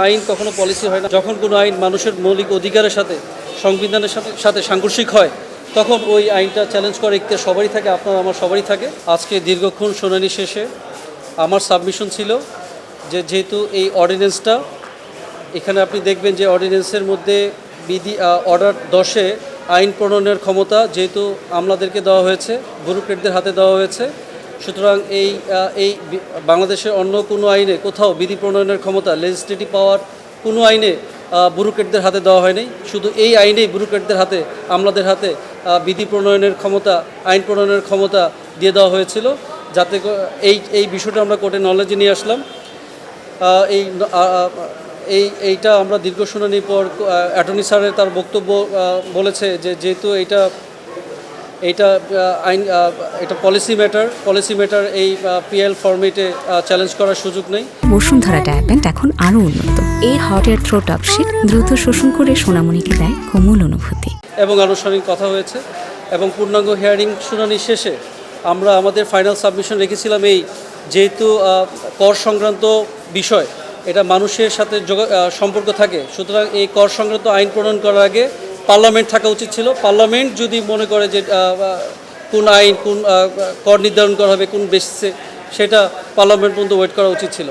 আইন কখনো পলিসি হয় না। যখন কোনো আইন মানুষের মৌলিক অধিকারের সাথে সংবিধানের সাথে সাংঘর্ষিক হয় তখন ওই আইনটা চ্যালেঞ্জ করার ইখতিয়ার সবারই থাকে, আপনার আমার সবারই থাকে। আজকে দীর্ঘক্ষণ শুনানি শেষে আমার সাবমিশন ছিল যেহেতু এই অর্ডিন্যান্সটা এখানে আপনি দেখবেন যে অর্ডিন্যান্সের মধ্যে অর্ডার 10-এ আইন প্রণয়নের ক্ষমতা যেহেতু আমলাদেরকে দেওয়া হয়েছে, ব্যুরোক্রেটদের হাতে দেওয়া হয়েছে, সুতরাং এই বাংলাদেশের অন্য কোনো আইনে কোথাও বিধি প্রণয়নের ক্ষমতা লেজিসলেটিভ পাওয়ার কোনো আইনে ব্যুরোক্রেটদের হাতে দেওয়া হয়নি। শুধু এই আইনেই ব্যুরোক্রেটদের হাতে, আমলাদের হাতে বিধি প্রণয়নের ক্ষমতা, আইন প্রণয়নের ক্ষমতা দিয়ে দেওয়া হয়েছিল, যাতে এই বিষয়টা আমরা কোর্টে নলেজে নিয়ে আসলাম। এইটা আমরা দীর্ঘ শুনানির পর অ্যাটর্নি স্যারের তার বক্তব্য বলেছে যে যেহেতু এইটা আইন এটা পলিসি ম্যাটার এই পিএল ফরম্যাটে চ্যালেঞ্জ করার সুযোগ নেই। বসুন্ধরা ডায়াপেন্ট এখন আরও উন্নত। এই hot air through top sheet দ্রুত শোষণ করে সোনামণিকে দেয় কোমল অনুভূতি। এবং আনুষ্ঠানিক কথা হয়েছে এবং পূর্ণাঙ্গ হিয়ারিং শুনানি শেষে আমরা আমাদের ফাইনাল সাবমিশন রেখেছিলাম যেহেতু কর সংক্রান্ত বিষয় এটা মানুষের সাথে সম্পর্ক থাকে, সুতরাং এই কর সংক্রান্ত আইন প্রণয়ন করার আগে পার্লামেন্ট থাকা উচিত ছিল। পার্লামেন্ট যদি মনে করে যে কোন আইন কোন কর নির্ধারণ করা হবে কোন বেসিসে, সেটা পার্লামেন্ট পর্যন্ত ওয়েট করা উচিত ছিল।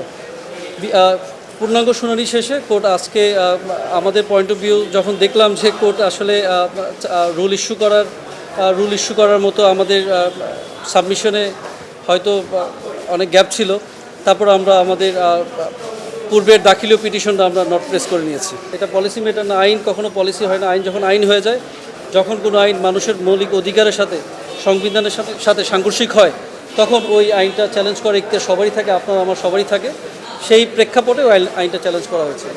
পূর্ণাঙ্গ শুনানি শেষে কোর্ট আজকে আমাদের পয়েন্ট অফ ভিউ যখন দেখলাম যে কোর্ট আসলে রুল ইস্যু করার মতো আমাদের সাবমিশনে হয়তো অনেক গ্যাপ ছিল, তারপর আমরা আমাদের পূর্বের দাখিলীয় পিটিশনটা আমরা নট প্রেস করে নিয়েছি। এটা পলিসি ম্যাটার না, আইন কখনো পলিসি হয় না। আইন যখন আইন হয়ে যায়, যখন কোনো আইন মানুষের মৌলিক অধিকারের সাথে সংবিধানের সাথে সাংঘর্ষিক হয় তখন ওই আইনটা চ্যালেঞ্জ করার ইখতিয়ার সবারই থাকে, আপনার আমার সবারই থাকে। সেই প্রেক্ষাপটে আইনটা চ্যালেঞ্জ করা হয়েছে।